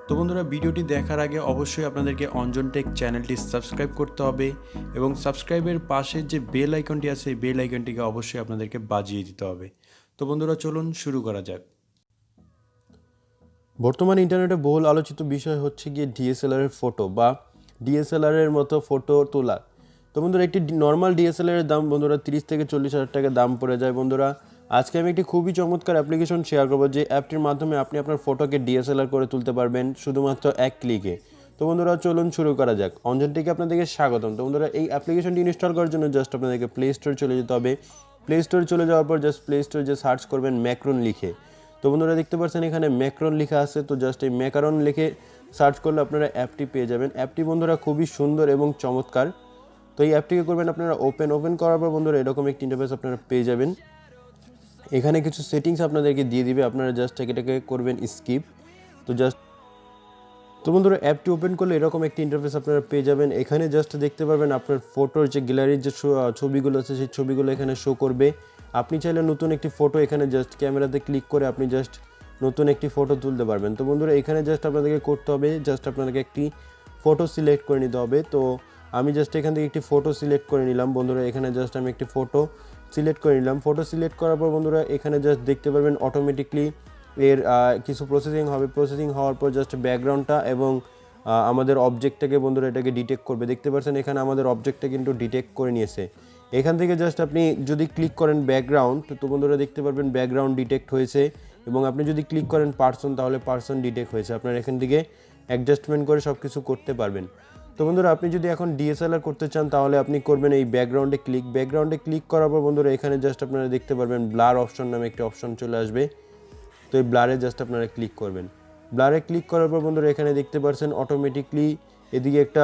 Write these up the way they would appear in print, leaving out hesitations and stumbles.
তো বন্ধুরা ভিডিওটি দেখার আগে অবশ্যই আপনাদেরকে অঞ্জনটেক চ্যানেলটি সাবস্ক্রাইব করতে হবে এবং সাবস্ক্রাইবের পাশে যে বেল আইকনটি আছে এই বেল আইকনটিকে অবশ্যই আপনাদেরকে বাজিয়ে দিতে হবে। তো বন্ধুরা চলুন শুরু করা যাক। বর্তমানে ইন্টারনেটে বহুল আলোচিত বিষয় হচ্ছে গিয়ে ডিএসএলআর এর ফটো বা ডিএসএলআর এর মতো ফটো তোলা। তো বন্ধুরা একটি নর্মাল ডিএসএলআর এর দাম বন্ধুরা 30 থেকে 40 হাজার টাকা দাম পড়ে যায়। বন্ধুরা আজকে আমি একটি খুবই চমৎকার অ্যাপ্লিকেশন শেয়ার করবো যে অ্যাপটির মাধ্যমে আপনি আপনার ফটোকে ডিএসএলআর করে তুলতে পারবেন শুধুমাত্র এক ক্লিকে। তো বন্ধুরা চলুন শুরু করা যাক। অঞ্জনটেকে আপনাদেরকে স্বাগতম। তো বন্ধুরা এই অ্যাপ্লিকেশনটি ইনস্টল করার জন্য জাস্ট আপনাদেরকে প্লে স্টোরে চলে যেতে হবে। প্লে স্টোরে চলে যাওয়ার পর জাস্ট প্লে স্টোরে যে সার্চ করবেন ম্যাকরন লিখে। তো বন্ধুরা দেখতে পাচ্ছেন এখানে ম্যাকরন লেখা আছে। তো জাস্ট এই ম্যাকারন লিখে সার্চ করলে আপনারা অ্যাপটি পেয়ে যাবেন। অ্যাপটি বন্ধুরা খুবই সুন্দর এবং চমৎকার। তো এই অ্যাপটিকে করবেন আপনারা ওপেন করার পর বন্ধুরা এরকম একটি ইন্টারফেস আপনারা পেয়ে যাবেন। এখানে কিছু সেটিংস আপনাদেরকে দিয়ে দিবে, আপনারা জাস্ট এটাকে করবেন স্কিপ। তো বন্ধুরা অ্যাপটি ওপেন করলে এরকম একটি ইন্টারফেস আপনারা পেয়ে যাবেন। এখানে জাস্ট দেখতে পারবেন আপনার ফটোর যে গ্যালারির যে ছবিগুলো আছে সেই ছবিগুলো এখানে শো করবে। আপনি চাইলে নতুন একটি ফটো এখানে জাস্ট ক্যামেরাতে ক্লিক করে আপনি জাস্ট নতুন একটি ফটো তুলতে পারবেন। তো বন্ধুরা এখানে জাস্ট আপনাদেরকে করতে হবে, জাস্ট আপনাদেরকে একটি ফটো সিলেক্ট করে নিতে হবে। তো আমি জাস্ট এখান থেকে একটি ফটো সিলেক্ট করে নিলাম। বন্ধুরা এখানে জাস্ট আমি একটি ফটো সিলেক্ট করে নিলাম। ফটো সিলেক্ট করার পর বন্ধুরা এখানে জাস্ট দেখতে পারবেন অটোমেটিকলি এর কিছু প্রসেসিং হবে। প্রসেসিং হওয়ার পর জাস্ট ব্যাকগ্রাউন্ডটা এবং আমাদের অবজেক্টটাকে বন্ধুরা এটাকে ডিটেক্ট করবে। দেখতে পাচ্ছেন এখানে আমাদের অবজেক্টটা কিন্তু ডিটেক্ট করে নিয়েছে। এখান থেকে জাস্ট আপনি যদি ক্লিক করেন ব্যাকগ্রাউন্ড, তো বন্ধুরা দেখতে পারবেন ব্যাকগ্রাউন্ড ডিটেক্ট হয়েছে এবং আপনি যদি ক্লিক করেন পার্সন তাহলে পার্সন ডিটেক্ট হয়েছে। আপনারা এখান থেকে অ্যাডজাস্টমেন্ট করে সব কিছু করতে পারবেন। তো বন্ধুরা আপনি যদি এখন ডিএসএলআর করতে চান তাহলে আপনি করবেন এই ব্যাকগ্রাউন্ডে ক্লিক করার পর বন্ধুরা এখানে জাস্ট আপনারা দেখতে পারবেন ব্লার অপশন নামে একটি অপশন চলে আসবে। তো এই ব্লারে জাস্ট আপনারা ক্লিক করবেন। ব্লারে ক্লিক করার পর বন্ধুরা এখানে দেখতে পাচ্ছেন অটোমেটিকলি এদিকে একটা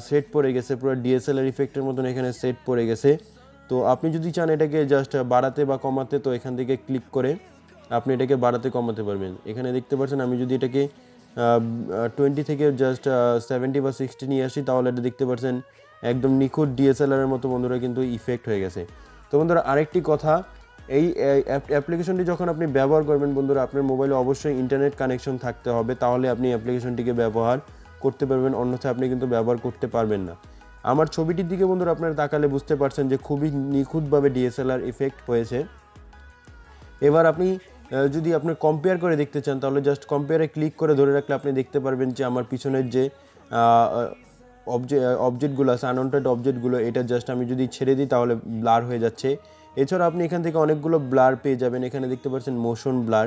সেট পড়ে গেছে, পুরো ডিএসএলআর ইফেক্টের মতন এখানে সেট পড়ে গেছে। তো আপনি যদি চান এটাকে জাস্ট বাড়াতে বা কমাতে তো এখান থেকে ক্লিক করে আপনি এটাকে বাড়াতে কমাতে পারবেন। এখানে দেখতে পাচ্ছেন আমি যদি এটাকে 20 থেকে জাস্ট 70 বা 60 নিয়ে আসি তাহলে এটা দেখতে পাচ্ছেন একদম নিখুঁত ডিএসএলআরের মতো বন্ধুরা কিন্তু ইফেক্ট হয়ে গেছে। তো বন্ধুরা আরেকটি কথা, এই অ্যাপ্লিকেশনটি যখন আপনি ব্যবহার করবেন বন্ধুরা আপনার মোবাইলে অবশ্যই ইন্টারনেট কানেকশন থাকতে হবে, তাহলে আপনি অ্যাপ্লিকেশনটিকে ব্যবহার করতে পারবেন, অন্যথায় আপনি কিন্তু ব্যবহার করতে পারবেন না। আমার ছবিটির দিকে বন্ধুরা আপনারা তাকালে বুঝতে পারছেন যে খুবই নিখুঁতভাবে ডিএসএলআর ইফেক্ট হয়েছে। এবার আপনি যদি আপনি কম্পেয়ার করে দেখতে চান তাহলে জাস্ট কম্পেয়ারে ক্লিক করে ধরে রাখলে আপনি দেখতে পারবেন যে আমার পিছনের যে অবজেক্টগুলো আছে আনওয়ান্টেড অবজেক্টগুলো এটা জাস্ট আমি যদি ছেড়ে দিই তাহলে ব্লার হয়ে যাচ্ছে। এছাড়া আপনি এখান থেকে অনেকগুলো ব্লার পেয়ে যাবেন। এখানে দেখতে পাচ্ছেন মোশন ব্লার।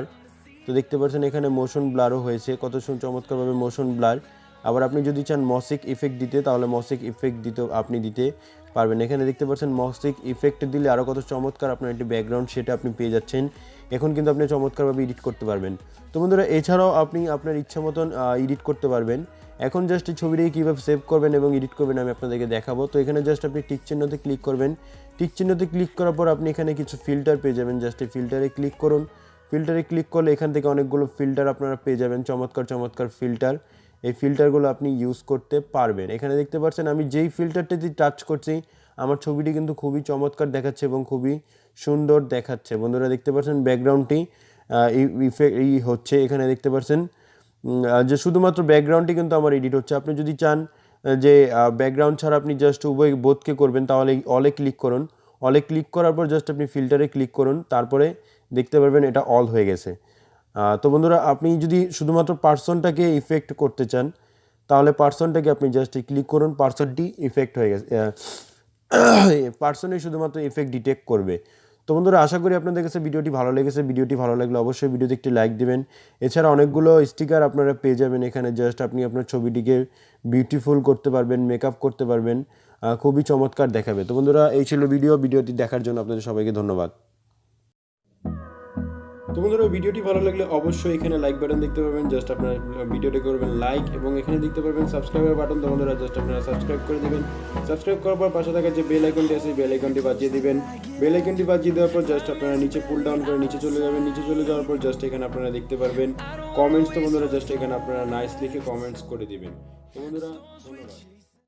তো দেখতে পাচ্ছেন এখানে মোশন ব্লারও হয়েছে, কত চমৎকারভাবে মোশন ব্লার। আবার আপনি যদি চান মসিক ইফেক্ট দিতে তাহলে মসিক ইফেক্ট আপনি দিতে পারবেন। এখানে দেখতে পাচ্ছেন মসিক ইফেক্ট দিলে আরও কত চমৎকার আপনার একটি ব্যাকগ্রাউন্ড সেটা আপনি পেয়ে যাচ্ছেন। এখন কিন্তু আপনি চমৎকারভাবে এডিট করতে পারবেন। তো বন্ধুরা এছাড়াও আপনি আপনার ইচ্ছা মতন এডিট করতে পারবেন। এখন জাস্ট এই ছবিটাকে কীভাবে সেভ করবেন এবং এডিট করবেন আমি আপনাদেরকে দেখাবো। তো এখানে জাস্ট আপনি টিক চিহ্নতে ক্লিক করবেন। টিক চিহ্নতে ক্লিক করার পর আপনি এখানে কিছু ফিল্টার পেয়ে যাবেন। জাস্ট এই ফিল্টারে ক্লিক করুন। ফিল্টারে ক্লিক করলে এখান থেকে অনেকগুলো ফিল্টার আপনারা পেয়ে যাবেন, চমৎকার ফিল্টার। এই ফিল্টারগুলো আপনি ইউজ করতে পারবেন। এখানে দেখতে পাচ্ছেন আমি যেই ফিল্টারটিতে টাচ করছি আমার ছবিটি কিন্তু খুবই চমৎকার দেখাচ্ছে এবং খুবই সুন্দর দেখাচ্ছে। বন্ধুরা দেখতে পাচ্ছেন ব্যাকগ্রাউন্ডটি এই হচ্ছে, এখানে দেখতে পাচ্ছেন যে শুধুমাত্র ব্যাকগ্রাউন্ডটি কিন্তু আমার এডিট হচ্ছে। আপনি যদি চান যে ব্যাকগ্রাউন্ড ছাড়া আপনি জাস্ট উভয় বোধকে করবেন তাহলে অলে ক্লিক করুন। অলে ক্লিক করার পর জাস্ট আপনি ফিল্টারে ক্লিক করুন, তারপরে দেখতে পারবেন এটা অল হয়ে গেছে। তো বন্ধুরা আপনি যদি শুধুমাত্র পার্সনটাকে ইফেক্ট করতে চান তাহলে পার্সনটাকে আপনি জাস্ট ক্লিক করুন, পার্সনটি ইফেক্ট হয়ে গেছে, পার্সনই শুধুমাত্র ইফেক্ট ডিটেক্ট করবে। তো বন্ধুরা আশা করি আপনাদের কাছে ভিডিওটি ভালো লেগেছে। ভিডিওটি ভালো লাগলে অবশ্যই ভিডিওতে একটি লাইক দেবেন। এছাড়া অনেকগুলো স্টিকার আপনারা পেয়ে যাবেন এখানে, জাস্ট আপনি আপনার ছবিটিকে বিউটিফুল করতে পারবেন, মেকআপ করতে পারবেন, খুবই চমৎকার দেখাবে। তো বন্ধুরা এই ছিল ভিডিওটি দেখার জন্য আপনাদের সবাইকে ধন্যবাদ। তো বন্ধুরা ভিডিওটি ভালো লাগলে অবশ্যই এখানে লাইক বাটন দেখতে পাবেন, জাস্ট আপনারা ভিডিওটি করবেন লাইক এবং এখানে দেখতে পারবেন সাবস্ক্রাইবার বাটন। তো বন্ধুরা জাস্ট আপনারা সাবস্ক্রাইব করে দিবেন। সাবস্ক্রাইব করার পর পাশে থাকা যে বেল আইকনটি আছে বেল আইকনটি বাজিয়ে দিবেন। বেল আইকনটি বাজিয়ে দেওয়ার পর জাস্ট আপনারা নিচে পুল ডাউন করে নিচে চলে যাবেন। নিচে চলে যাওয়ার পর জাস্ট এখানে আপনারা দেখতে পারবেন কমেন্টস। তো বন্ধুরা জাস্ট এখানে আপনারা নাইস লিখে কমেন্টস করে দিবেন। তো বন্ধুরা ধন্যবাদ।